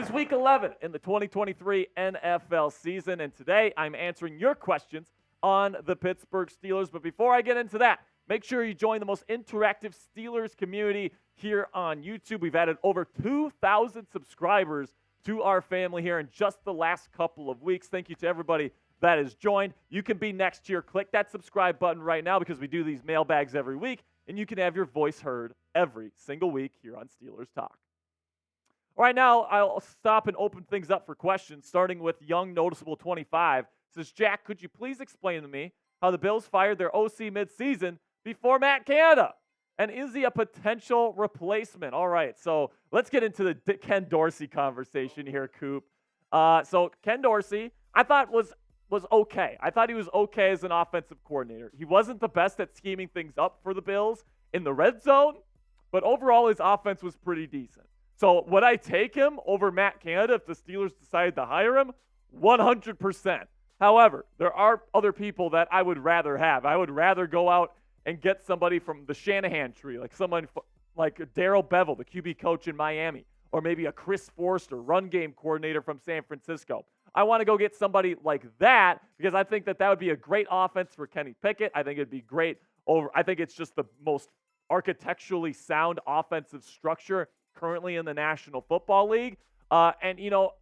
is Week 11 in the 2023 NFL season, and today I'm answering your questions on the Pittsburgh Steelers. But before I get into that, make sure you join the most interactive Steelers community here on YouTube. We've added over 2,000 subscribers to our family here in just the last couple of weeks. Thank you to everybody that has joined. You can be next year. Click that subscribe button right now because we do these mailbags every week, and you can have your voice heard every single week here on Steelers Talk. All right, now I'll stop and open things up for questions, starting with Young Noticeable 25. Says, Jack, could you please explain to me how the Bills fired their OC midseason before Matt Canada? And is he a potential replacement? All right, so let's get into the Ken Dorsey conversation here, Coop. So Ken Dorsey, I thought was okay. I thought he was okay as an offensive coordinator. He wasn't the best at scheming things up for the Bills in the red zone, but overall his offense was pretty decent. So would I take him over Matt Canada if the Steelers decided to hire him? 100%. However, there are other people that I would rather have. I would rather go out and get somebody from the Shanahan tree, like someone like Darrell Bevel, the QB coach in Miami, or maybe a Chris Forster, run game coordinator from San Francisco. I want to go get somebody like that because I think that would be a great offense for Kenny Pickett. I think it'd be great I think it's just the most architecturally sound offensive structure currently in the National Football League. And, you know,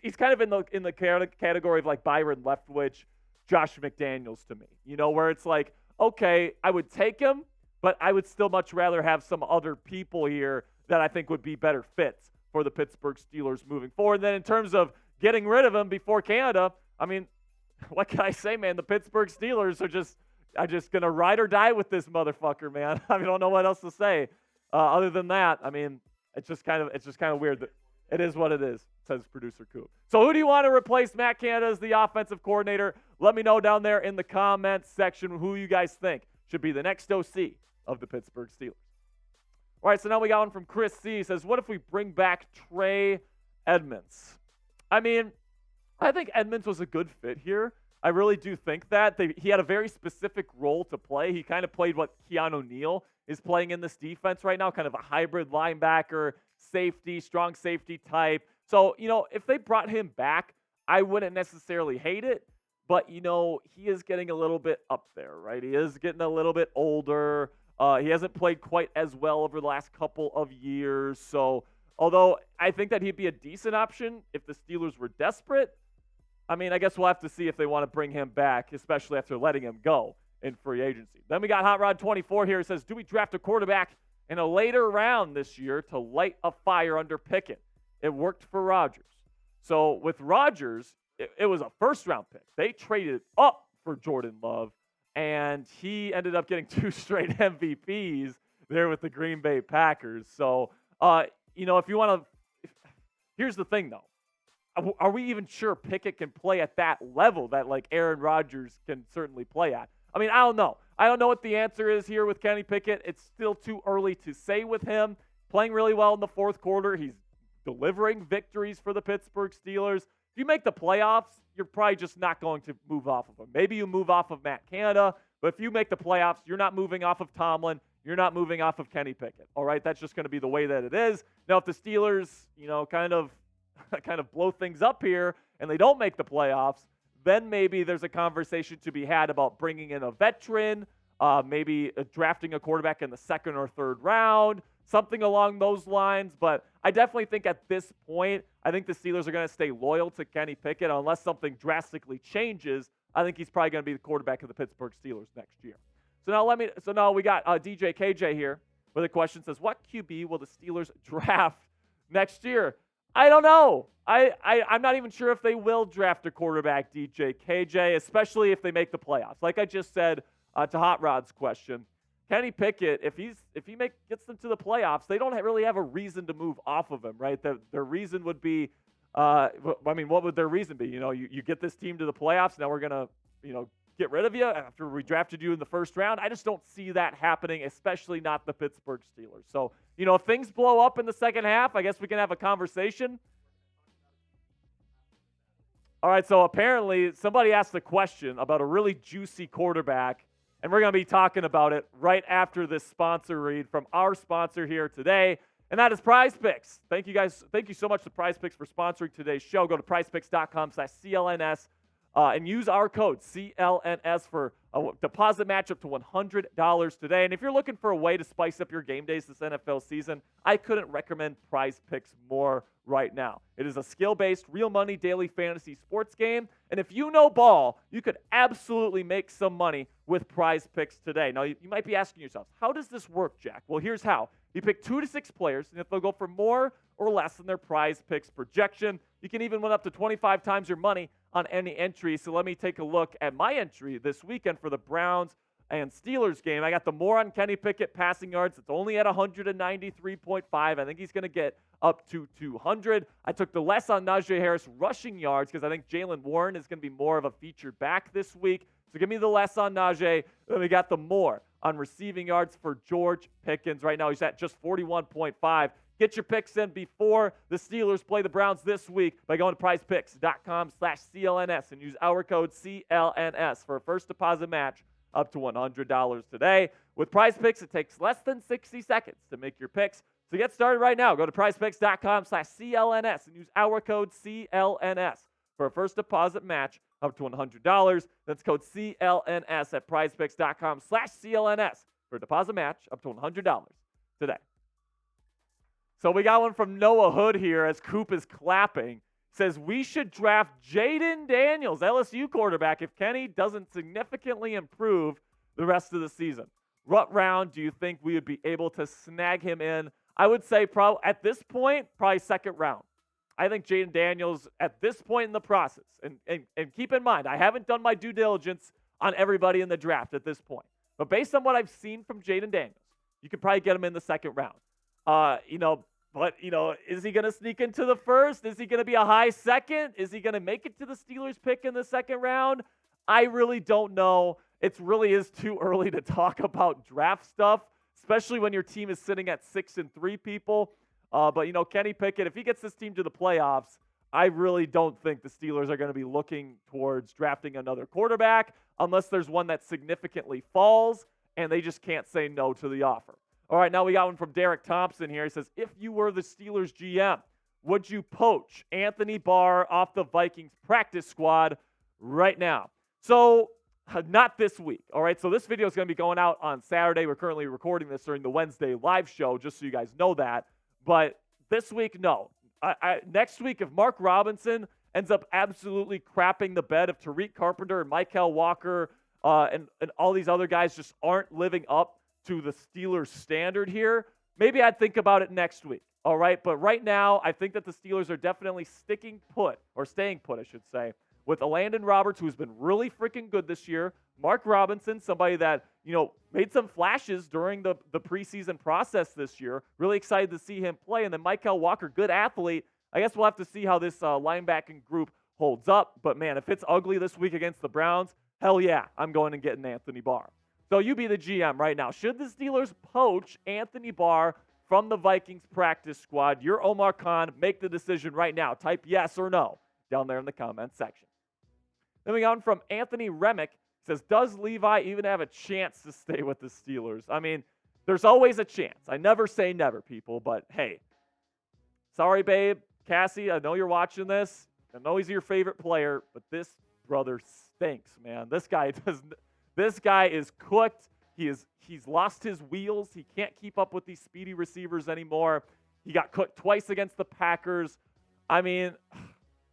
he's kind of in the category of like Byron Leftwich, Josh McDaniels to me, you know, where it's like, okay, I would take him, but I would still much rather have some other people here that I think would be better fits for the Pittsburgh Steelers moving forward. And then in terms of getting rid of him before Canada, I mean, what can I say, man? The Pittsburgh Steelers are just going to ride or die with this motherfucker, man. I don't know what else to say. Other than that, I mean, it's just kind of weird that it is what it is, says producer Coop. So who do you want to replace Matt Canada as the offensive coordinator? Let me know down there in the comments section who you guys think should be the next OC of the Pittsburgh Steelers. All right, so now we got one from Chris C. He says, what if we bring back Trey Edmonds? I mean, I think Edmonds was a good fit here. I really do think that. He had a very specific role to play. He kind of played what Keanu Neal is playing in this defense right now, kind of a hybrid linebacker, safety, strong safety type. So, you know, if they brought him back, I wouldn't necessarily hate it. But, you know, he is getting a little bit up there, right? He is getting a little bit older. He hasn't played quite as well over the last couple of years. So, although I think that he'd be a decent option if the Steelers were desperate, I mean, I guess we'll have to see if they want to bring him back, especially after letting him go in free agency. Then we got Hot Rod 24 here. He says, do we draft a quarterback in a later round this year to light a fire under Pickett? It worked for Rodgers. So with Rodgers, it was a first-round pick. They traded up for Jordan Love, and he ended up getting 2 straight MVPs there with the Green Bay Packers. So, you know, if you want to – here's the thing, though. Are we even sure Pickett can play at that level that, like, Aaron Rodgers can certainly play at? I mean, I don't know. I don't know what the answer is here with Kenny Pickett. It's still too early to say with him. Playing really well in the fourth quarter. He's delivering victories for the Pittsburgh Steelers. If you make the playoffs, you're probably just not going to move off of him. Maybe you move off of Matt Canada, but if you make the playoffs, you're not moving off of Tomlin. You're not moving off of Kenny Pickett. All right, that's just going to be the way that it is. Now, if the Steelers, you know, kind of blow things up here and they don't make the playoffs, then maybe there's a conversation to be had about bringing in a veteran, maybe drafting a quarterback in the second or third round, something along those lines. But I definitely think at this point, I think the Steelers are going to stay loyal to Kenny Pickett unless something drastically changes. I think he's probably going to be the quarterback of the Pittsburgh Steelers next year. So now we got DJ KJ here with a question. Says, what QB will the Steelers draft next year? I don't know. I'm not even sure if they will draft a quarterback, DJ KJ, especially if they make the playoffs. Like I just said to Hot Rod's question, Kenny Pickett, if he gets them to the playoffs, they don't really have a reason to move off of him, right? Their reason would be, what would their reason be? You know, you get this team to the playoffs, now we're going to, you know, get rid of you after we drafted you in the first round. I just don't see that happening, especially not the Pittsburgh Steelers. So, you know, if things blow up in the second half, I guess we can have a conversation. All right, so apparently somebody asked a question about a really juicy quarterback, and we're going to be talking about it right after this sponsor read from our sponsor here today. And that is Prize Picks. Thank you guys. Thank you so much to Prize Picks for sponsoring today's show. Go to prizepicks.com/CLNS and use our code CLNS for a deposit match up to $100 today. And if you're looking for a way to spice up your game days this NFL season, I couldn't recommend Prize Picks more right now. It is a skill-based, real money daily fantasy sports game. And if you know ball, you could absolutely make some money with Prize Picks today. Now, you might be asking yourself, how does this work, Jack? Well, here's how. You pick 2 to 6 players, and if they'll go for more or less than their Prize Picks projection, you can even win up to 25 times your money on any entry. So let me take a look at my entry this weekend for the Browns and Steelers game. I got the more on Kenny Pickett passing yards. It's only at 193.5. I think he's going to get up to 200. I took the less on Najee Harris rushing yards because I think Jaylen Warren is going to be more of a featured back this week. So give me the less on Najee. Then we got the more on receiving yards for George Pickens. Right now he's at just 41.5. Get your picks in before the Steelers play the Browns this week by going to prizepicks.com/CLNS and use our code CLNS for a first deposit match up to $100 today. With Prize Picks, it takes less than 60 seconds to make your picks. So get started right now. Go to prizepicks.com/CLNS and use our code CLNS for a first deposit match up to $100. That's code CLNS at prizepicks.com/CLNS for a deposit match up to $100 today. So we got one from Noah Hood here as Coop is clapping. Says we should draft Jayden Daniels, LSU quarterback, if Kenny doesn't significantly improve the rest of the season. What round do you think we would be able to snag him in? I would say at this point, probably second round. I think Jayden Daniels at this point in the process, and keep in mind, I haven't done my due diligence on everybody in the draft at this point. But based on what I've seen from Jayden Daniels, you could probably get him in the second round. Is he going to sneak into the first? Is he going to be a high second? Is he going to make it to the Steelers pick in the second round? I really don't know. It really is too early to talk about draft stuff, especially when your team is sitting at 6-3 people. But Kenny Pickett, if he gets this team to the playoffs, I really don't think the Steelers are going to be looking towards drafting another quarterback unless there's one that significantly falls and they just can't say no to the offer. All right, now we got one from Derek Thompson here. He says, if you were the Steelers GM, would you poach Anthony Barr off the Vikings practice squad right now? So not this week, all right? So this video is going to be going out on Saturday. We're currently recording this during the Wednesday live show, just so you guys know that. But this week, no. Next week, if Mark Robinson ends up absolutely crapping the bed, if Tariq Carpenter and Mykal Walker and all these other guys just aren't living up to the Steelers standard here, maybe I'd think about it next week, all right? But right now, I think that the Steelers are definitely staying put, I should say, with Landon Roberts, who's been really freaking good this year. Mark Robinson, somebody that, made some flashes during the preseason process this year. Really excited to see him play. And then Mykal Walker, good athlete. I guess we'll have to see how this linebacking group holds up. But, man, if it's ugly this week against the Browns, hell yeah, I'm going and getting Anthony Barr. So you be the GM right now. Should the Steelers poach Anthony Barr from the Vikings practice squad? You're Omar Khan. Make the decision right now. Type yes or no down there in the comments section. Then we got from Anthony Remick. Says, does Levi even have a chance to stay with the Steelers? I mean, there's always a chance. I never say never, people, but hey, sorry, babe. Cassie, I know you're watching this. I know he's your favorite player, but this brother stinks, man. This guy is cooked. He's lost his wheels. He can't keep up with these speedy receivers anymore. He got cooked twice against the Packers. I mean,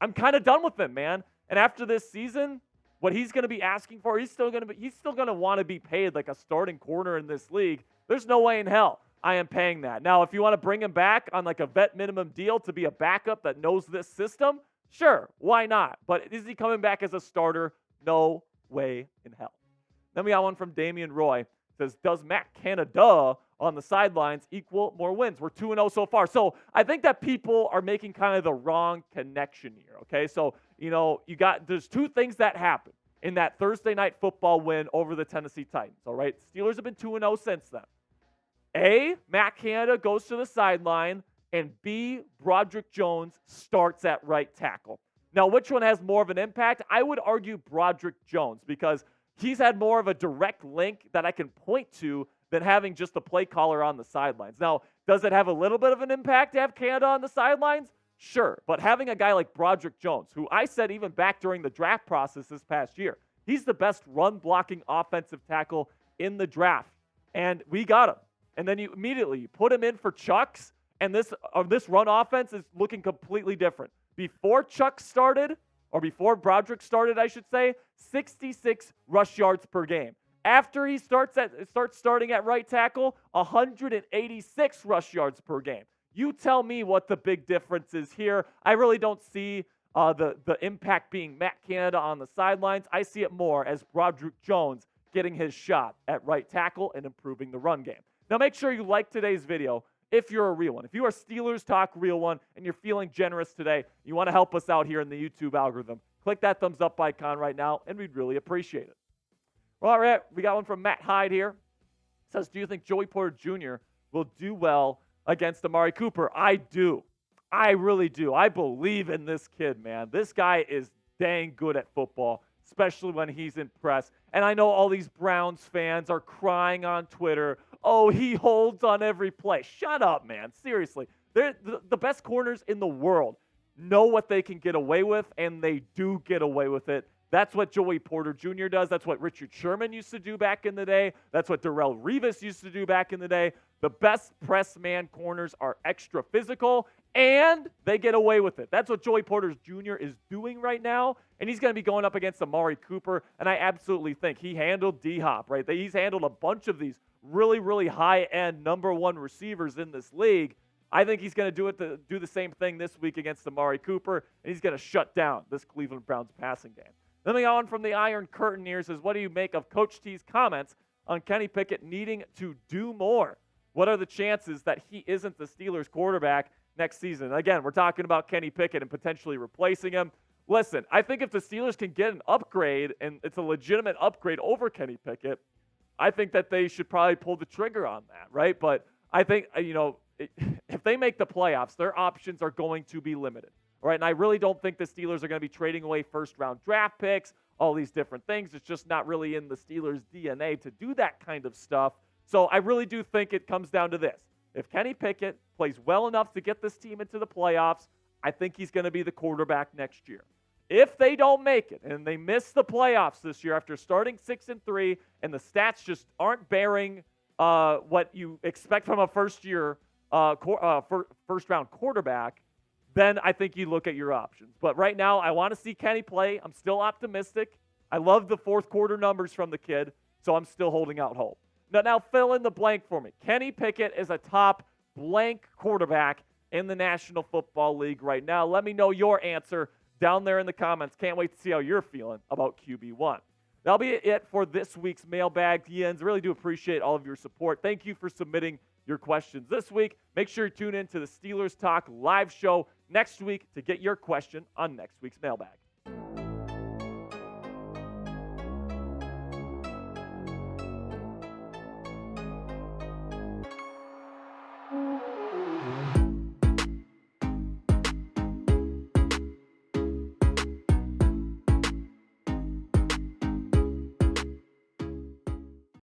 I'm kind of done with him, man. And after this season, what he's going to be asking for, he's still going to want to be paid like a starting corner in this league. There's no way in hell I am paying that. Now, if you want to bring him back on like a vet minimum deal to be a backup that knows this system, sure, why not? But is he coming back as a starter? No way in hell. Then we got one from Damian Roy. It says, does Matt Canada on the sidelines equal more wins? We're 2-0 so far. So I think that people are making kind of the wrong connection here, okay? So, there's two things that happened in that Thursday night football win over the Tennessee Titans, all right? Steelers have been 2-0 since then. A, Matt Canada goes to the sideline, and B, Broderick Jones starts at right tackle. Now, which one has more of an impact? I would argue Broderick Jones because he's had more of a direct link that I can point to than having just a play caller on the sidelines. Now, does it have a little bit of an impact to have Canada on the sidelines? Sure. But having a guy like Broderick Jones, who I said even back during the draft process this past year, he's the best run-blocking offensive tackle in the draft. And we got him. And then you immediately put him in for Chucks, and this run offense is looking completely different. Before Chuck started, or before Broderick started, I should say, 66 rush yards per game. After he starts starting at right tackle, 186 rush yards per game. You tell me what the big difference is here. I really don't see the impact being Matt Canada on the sidelines. I see it more as Broderick Jones getting his shot at right tackle and improving the run game. Now make sure you like today's video if you're a real one. If you are Steelers Talk Real One and you're feeling generous today, you want to help us out here in the YouTube algorithm, click that thumbs up icon right now, and we'd really appreciate it. Well, all right, we got one from Matt Hyde here. It says, do you think Joey Porter Jr. will do well against Amari Cooper? I do. I really do. I believe in this kid, man. This guy is dang good at football, especially when he's in press. And I know all these Browns fans are crying on Twitter, oh, he holds on every play. Shut up, man. Seriously. They're the best corners in the world know what they can get away with, and they do get away with it. That's what Joey Porter Jr. does. That's what Richard Sherman used to do back in the day. That's what Darrelle Revis used to do back in the day. The best press man corners are extra physical, and they get away with it. That's what Joey Porter Jr. is doing right now, and he's going to be going up against Amari Cooper, and I absolutely think he handled D-Hop, right? He's handled a bunch of these really, really high-end number one receivers in this league. I think he's going to do the same thing this week against Amari Cooper, and he's going to shut down this Cleveland Browns passing game. Then we go on from the Iron Curtain here. Says, what do you make of Coach T's comments on Kenny Pickett needing to do more? What are the chances that he isn't the Steelers quarterback next season? Again, we're talking about Kenny Pickett and potentially replacing him. Listen, I think if the Steelers can get an upgrade, and it's a legitimate upgrade over Kenny Pickett, I think that they should probably pull the trigger on that, right? But I think, if they make the playoffs, their options are going to be limited. All right, and I really don't think the Steelers are going to be trading away first-round draft picks, all these different things. It's just not really in the Steelers' DNA to do that kind of stuff. So I really do think it comes down to this. If Kenny Pickett plays well enough to get this team into the playoffs, I think he's going to be the quarterback next year. If they don't make it and they miss the playoffs this year after starting 6-3 and the stats just aren't bearing what you expect from a first-round quarterback, then I think you look at your options. But right now, I want to see Kenny play. I'm still optimistic. I love the fourth quarter numbers from the kid, so I'm still holding out hope. Now fill in the blank for me. Kenny Pickett is a top blank quarterback in the National Football League right now. Let me know your answer down there in the comments. Can't wait to see how you're feeling about QB1. That'll be it for this week's Mailbag. DNs, really do appreciate all of your support. Thank you for submitting your questions this week. Make sure you tune in to the Steelers Talk live show next week to get your question on next week's Mailbag.